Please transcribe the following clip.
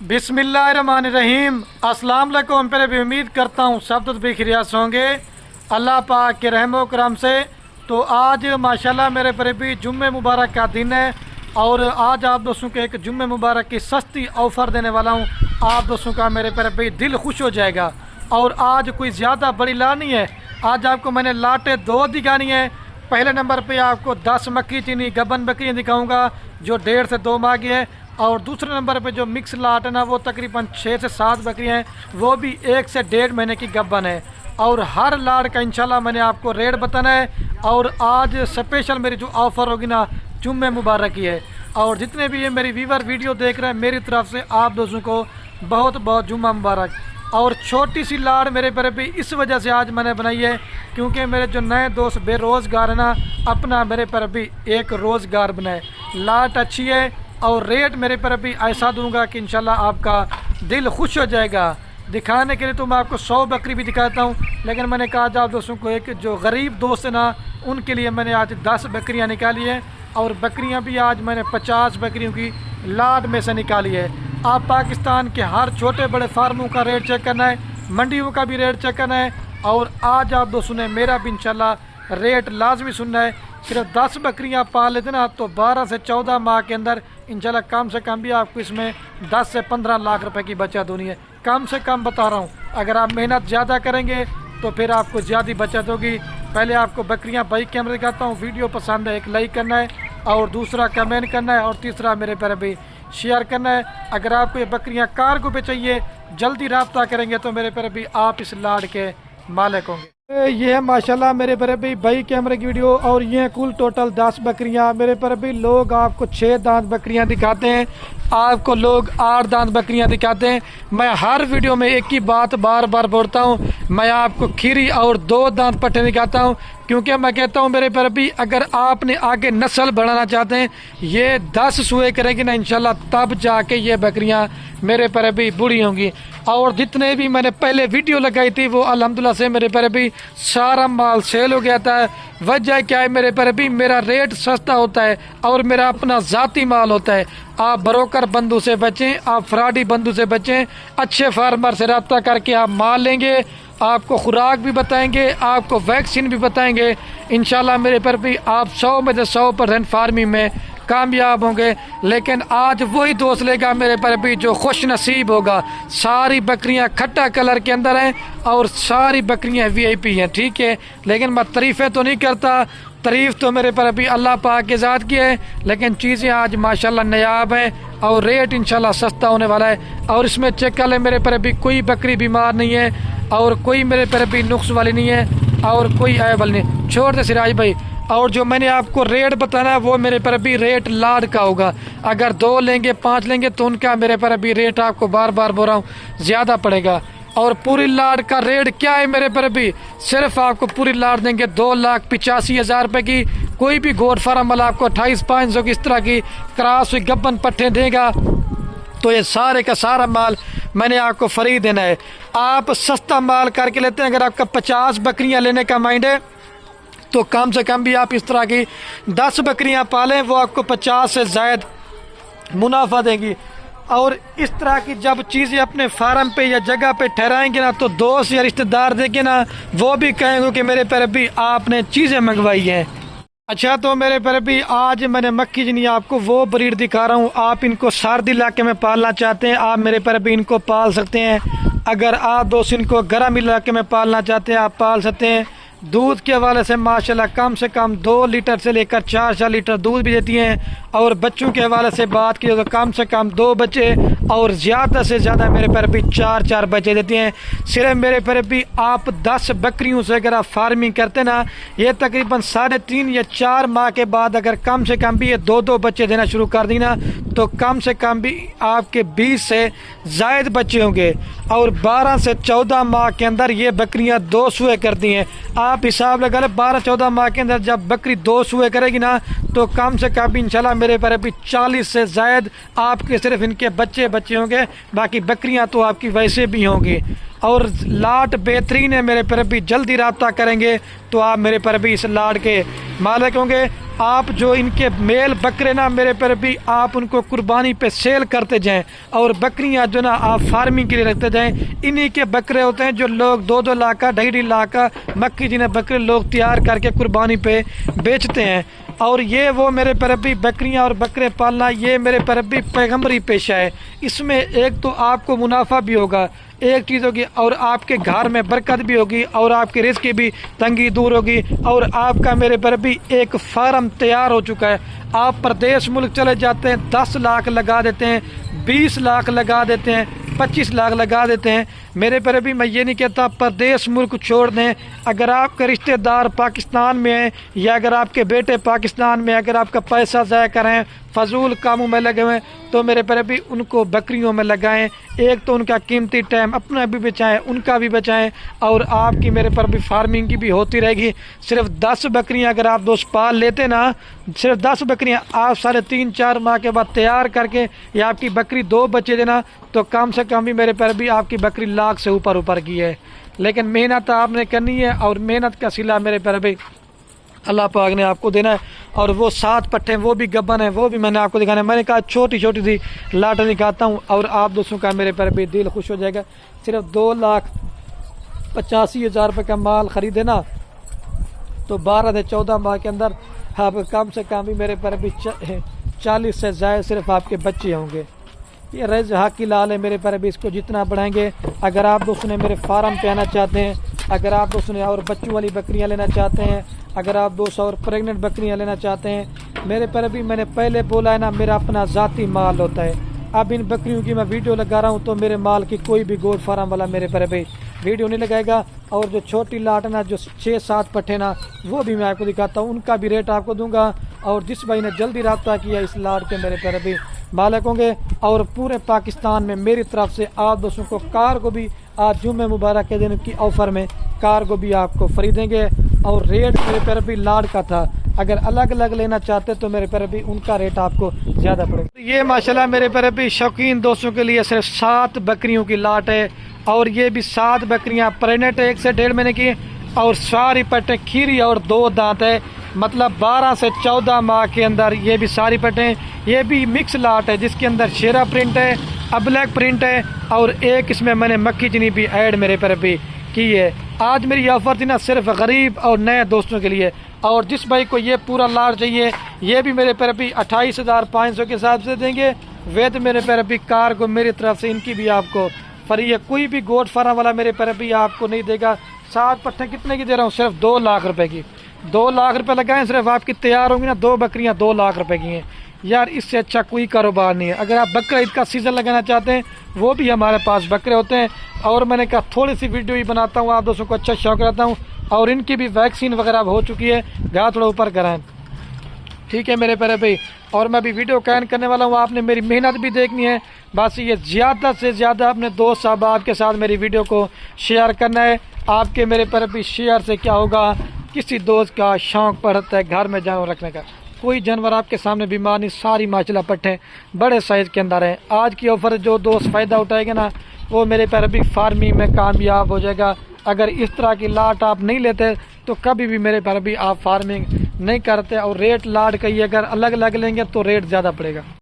बिस्मिल्लाहिर्रहमानिर्रहीम। अस्सलाम वालेकुम। पहले भी उम्मीद करता हूँ सब तो बेखिरियात होंगे अल्लाह पाक के रहमो करम से। तो आज माशाल्लाह मेरे पर भी जुम्मे मुबारक का दिन है और आज आप दोस्तों को एक जुम्मे मुबारक की सस्ती ऑफ़र देने वाला हूँ। आप दोस्तों का मेरे पर भी दिल खुश हो जाएगा। और आज कोई ज़्यादा बड़ी लाट नहीं है, आज आपको मैंने लाटें दो दिखानी है। पहले नंबर पे आपको 10 मक्की चीनी गबन बकरियाँ दिखाऊंगा जो 1.5 से 2 माह की है। और दूसरे नंबर पे जो मिक्स लाट है ना, वो तकरीबन 6 से 7 बकरियाँ हैं, वो भी 1 से 1.5 महीने की गबन है। और हर लाट का इंशाल्लाह मैंने आपको रेट बताना है। और आज स्पेशल मेरी जो ऑफ़र होगी ना, जुम्मे मुबारक की है। और जितने भी ये मेरी व्यूवर वीडियो देख रहे हैं, मेरी तरफ से आप दोस्तों को बहुत बहुत जुम्मा मुबारक। और छोटी सी लाड़ मेरे पर भी इस वजह से आज मैंने बनाई है क्योंकि मेरे जो नए दोस्त बेरोज़गार है ना, अपना मेरे पर भी एक रोज़गार बनाए। लाट अच्छी है और रेट मेरे पर भी ऐसा दूंगा कि इंशाल्लाह आपका दिल खुश हो जाएगा। दिखाने के लिए तो मैं आपको 100 बकरी भी दिखाता हूँ, लेकिन मैंने कहा आज आप दोस्तों को एक जो गरीब दोस्त है ना, उनके लिए मैंने आज 10 बकरियाँ निकाली है। और बकरियाँ भी आज मैंने 50 बकरियों की लाट में से निकाली है। आप पाकिस्तान के हर छोटे बड़े फार्मों का रेट चेक करना है, मंडियों का भी रेट चेक करना है। और आज आप दोस्तों ने मेरा भी इंशाल्लाह रेट लाजमी सुनना है। सिर्फ 10 बकरियां पाल लेते ना, तो 12 से 14 माह के अंदर इंशाल्लाह कम से कम भी आपको इसमें 10 से 15 लाख रुपए की बचत होनी है। कम से कम बता रहा हूँ, अगर आप मेहनत ज़्यादा करेंगे तो फिर आपको ज़्यादा बचत होगी। पहले आपको बकरियाँ बाई कैमरे दिखाता हूँ। वीडियो पसंद है एक लाइक करना है, और दूसरा कमेंट करना है, और तीसरा मेरे पर भी शेयर करना है। अगर आपको ये बकरियां कार्गो पे चाहिए, जल्दी रब्ता करेंगे तो मेरे पर भी आप इस लाड के मालिक होंगे। ये है माशाल्लाह मेरे पर भी बाई कैमरे की वीडियो। और ये कुल टोटल 10 बकरियां मेरे पर भी। लोग आपको 6 दांत बकरियां दिखाते हैं, आपको लोग 8 दांत बकरियां दिखाते हैं। मैं हर वीडियो में एक ही बात बार बार बोलता हूँ, मैं आपको खीरी और 2 दांत पट्टे दिखाता हूँ, क्योंकि मैं कहता हूँ मेरे पर भी अगर आपने आगे नस्ल बढ़ाना चाहते हैं, ये 10 सुए करेंगे ना इंशाल्लाह, तब जाके ये बकरियां मेरे पर भी बूढ़ी होंगी। और जितने भी मैंने पहले वीडियो लगाई थी वो अल्हम्दुलिल्लाह से मेरे पर भी सारा माल सेल हो गया था। वजह क्या है, मेरे पर भी मेरा रेट सस्ता होता है और मेरा अपना ज़ाती माल होता है। आप ब्रोकर बंधु से बचें, आप फ्रॉडी बंधु से बचें, अच्छे फार्मर से रब्ता करके आप माल लेंगे, आपको खुराक भी बताएंगे, आपको वैक्सीन भी बताएंगे। इंशाल्लाह मेरे पर भी आप 100 में से 100% फार्मिंग में कामयाब होंगे। लेकिन आज वही दोस्त लेगा मेरे पर भी जो खुश नसीब होगा। सारी बकरियां खट्टा कलर के अंदर हैं और सारी बकरियां VIP हैं, ठीक है। लेकिन मैं तारीफ़ें तो नहीं करता, तारीफ़ तो मेरे पर अभी अल्लाह पाक के ज़ात की है, लेकिन चीज़ें आज माशाल्लाह नायाब हैं और रेट इंशाल्लाह सस्ता होने वाला है। और इसमें चेक कर ले, मेरे पर अभी कोई बकरी बीमार नहीं है और कोई मेरे पर अभी नुक्स वाली नहीं है और कोई ऐब वाली नहीं। छोड़ दे सिराज भाई। और जो मैंने आपको रेट बताना है वो मेरे पर अभी रेट लाड का होगा। अगर 2 लेंगे 5 लेंगे तो उनका मेरे पर अभी रेट आपको बार बार बोल रहा हूँ ज़्यादा पड़ेगा। और पूरी लाड का रेट क्या है मेरे पर भी, सिर्फ आपको पूरी लाड देंगे 2,85,000 रुपये की। कोई भी गोट फार्म वाला आपको 28,500 की इस तरह की क्रॉस हुई गब्बन पट्टे देगा। तो ये सारे का सारा माल मैंने आपको फ्री देना है। आप सस्ता माल करके लेते हैं। अगर आपका 50 बकरियां लेने का माइंड है तो कम से कम भी आप इस तरह की 10 बकरियां पालें, वो आपको 50 से ज़ायद मुनाफा देंगी। और इस तरह की जब चीज़ें अपने फार्म पे या जगह पे ठहराएंगे ना, तो दोस्त या रिश्तेदार देखे ना, वो भी कहेंगे कि मेरे पर भी आपने चीज़ें मंगवाई हैं। अच्छा, तो मेरे पर भी आज मैंने मक्खी जिनी आपको वो ब्रीड दिखा रहा हूँ। आप इनको सर्दी इलाके में पालना चाहते हैं, आप मेरे पर भी इनको पाल सकते हैं। अगर आप दोस्त इनको गर्म इलाके में पालना चाहते हैं, आप पाल सकते हैं। दूध के हवाले से माशाल्लाह कम से कम 2 लीटर से लेकर 4 लीटर दूध भी देती हैं। और बच्चों के हवाले से बात की तो कम से कम 2 बच्चे और ज़्यादा से ज़्यादा मेरे पर भी 4 बच्चे देती हैं। सिर्फ मेरे पर भी आप 10 बकरियों से अगर आप फार्मिंग करते ना, ये तकरीबन 3.5 या 4 माह के बाद अगर कम से कम भी ये 2 बच्चे देना शुरू कर दी ना, तो कम से कम भी आपके 20 से ज़ायद बच्चे होंगे। और 12 से 14 माह के अंदर ये बकरियां 2 सुए करती हैं। आप हिसाब लगा लें, 12-14 माह के अंदर जब बकरी 2 सुए करेगी ना, तो कम से कम इंशाल्लाह मेरे पर अभी 40 से ज़ायद आपके सिर्फ इनके बच्चे होंगे। बाकी बकरियां तो आपकी वैसे भी होंगी। और लाट बेहतरीन है मेरे पर भी। जल्दी रब्ता करेंगे तो आप मेरे पर भी इस लाट के मालिक होंगे। आप जो इनके मेल बकरे ना मेरे पर भी आप उनको कुर्बानी पे सेल करते जाएं और बकरियां जो ना आप फार्मिंग के लिए रखते जाएं। इन्हीं के बकरे होते हैं जो लोग 2-2 लाख का 2.5 लाख का मक्खी जिन्हें बकरे लोग तैयार करके कुर्बानी पे बेचते हैं। और ये वो मेरे पर भी बकरियां और बकरे पालना ये मेरे पर भी पैगंबरी पेशा है। इसमें एक तो आपको मुनाफा भी होगा, एक चीज़ होगी, और आपके घर में बरकत भी होगी और आपके रिस्क की भी तंगी दूर होगी। और आपका मेरे पर भी एक फार्म तैयार हो चुका है। आप प्रदेश मुल्क चले जाते हैं 10 लाख लगा देते हैं, 20 लाख लगा देते हैं, 25 लाख लगा देते हैं। मेरे पर भी मैं ये नहीं कहता प्रदेश मुल्क छोड़ दें। अगर आपके रिश्तेदार पाकिस्तान में हैं या अगर आपके बेटे पाकिस्तान में, अगर आपका पैसा ज़ाया करें फजूल कामों में लगे हुए तो मेरे पर भी उनको बकरियों में लगाएं। एक तो उनका कीमती टाइम अपना भी बचाएं, उनका भी बचाएं और आपकी मेरे पर भी फार्मिंग की भी होती रहेगी। सिर्फ 10 बकरियां अगर आप दोस्त पाल लेते ना, सिर्फ 10 बकरियां आप 3.5-4 माह के बाद तैयार करके या आपकी बकरी 2 बच्चे देना तो कम से कम भी मेरे पर भी आपकी बकरी लाख से ऊपर की है। लेकिन मेहनत आपने करनी है और मेहनत का सिला मेरे पर भी अल्लाह पाक ने आपको देना है। और वो 7 पट्टे वो भी गब्बन है, वो भी मैंने आपको दिखाना है। मैंने कहा छोटी छोटी सी लाट दिखाता हूँ और आप दोस्तों का मेरे पर भी दिल खुश हो जाएगा। सिर्फ 2,85,000 रुपये का माल ख़रीदे ना तो 12 से 14 माह के अंदर आप कम से कम भी मेरे पर भी 40 से ज़्यादा सिर्फ आपके बच्चे होंगे। ये रज़ हक की लाल है मेरे पर भी। इसको जितना बढ़ाएंगे, अगर आप दोस्तों ने मेरे फार्म पे आना चाहते हैं, अगर आप दोस्तों ने और बच्चों वाली बकरियां लेना चाहते हैं, अगर आप दोस्त और प्रेग्नेंट बकरियां लेना चाहते हैं, मेरे पर भी मैंने पहले बोला है ना मेरा अपना ज़ाती माल होता है। अब इन बकरियों की मैं वीडियो लगा रहा हूँ तो मेरे माल की कोई भी गोट फार्म वाला मेरे पर भी वीडियो नहीं लगाएगा। और जो छोटी लाट ना जो 6-7 पट्टे ना वो भी मैं आपको दिखाता हूँ, उनका भी रेट आपको दूंगा। और जिस भाई ने जल्दी रब्ता किया इस लाट के मेरे पर भी मालिक होंगे। और पूरे पाकिस्तान में मेरी तरफ से आप दोस्तों को कार को भी आज जुम्मे मुबारक के दिन की ऑफ़र में कार को भी आपको फ्री देंगे। और रेट मेरे पर भी लाट का था, अगर अलग अलग लेना चाहते तो मेरे पर भी उनका रेट आपको ज़्यादा पड़ेगा। ये माशाल्लाह मेरे पर भी शौकीन दोस्तों के लिए सिर्फ 7 बकरियों की लाट है। और ये भी 7 बकरियां प्रेग्नेंट है 1 से 1.5 महीने की और सारी पट्टे खीरी और 2 दांत है। मतलब 12 से 14 माह के अंदर ये भी सारी पट्टे। ये भी मिक्स लाट है जिसके अंदर शेरा प्रिंट है, अब्लैक प्रिंट है और एक इसमें मैंने मक्खी चनी भी ऐड मेरे पर भी की है। आज मेरी ऑफ़र थी ना सिर्फ गरीब और नए दोस्तों के लिए। और जिस भाई को ये पूरा लाट चाहिए ये भी मेरे पर भी 28,500 के हिसाब से देंगे। वेद मेरे पर भी कार को मेरी तरफ से इनकी भी आपको फ्री है। कोई भी गोट फार्म वाला मेरे पर भी आपको नहीं देगा। 7 पट्टे कितने की दे रहा हूँ? सिर्फ 2 लाख रुपए की। 2 लाख रुपए लगाएं सिर्फ आपकी तैयार होंगी ना 2 बकरियां 2 लाख रुपए की हैं यार। इससे अच्छा कोई कारोबार नहीं है। अगर आप बकरा ईद का सीज़न लगाना चाहते हैं वो भी हमारे पास बकरे होते हैं। और मैंने कहा थोड़ी सी वीडियो ही बनाता हूँ, आप दोस्तों को अच्छा शौक रहता हूँ। और इनकी भी वैक्सीन वगैरह हो चुकी है, गा थोड़ा ऊपर कराएं, ठीक है मेरे प्यारे भाई। और मैं भी वीडियो कैन करने वाला हूँ, आपने मेरी मेहनत भी देखनी है। बस ये ज़्यादा से ज़्यादा अपने दोस्त साहब आपके साथ मेरी वीडियो को शेयर करना है। आपके मेरे प्यारे भाई शेयर से क्या होगा, किसी दोस्त का शौक़ पड़ता है घर में जानवर रखने का। कोई जानवर आपके सामने बीमार नहीं, सारी माशाल्लाह पट्टे बड़े साइज़ के अंदर हैं। आज की ऑफ़र जो दोस्त फ़ायदा उठाएगा ना वो मेरे प्यारे भाई फार्मिंग में कामयाब हो जाएगा। अगर इस तरह की लाट आप नहीं लेते तो कभी भी मेरे प्यारे भाई आप फार्मिंग नहीं करते। और रेट लाट का ही अगर अलग अलग लेंगे तो रेट ज़्यादा पड़ेगा।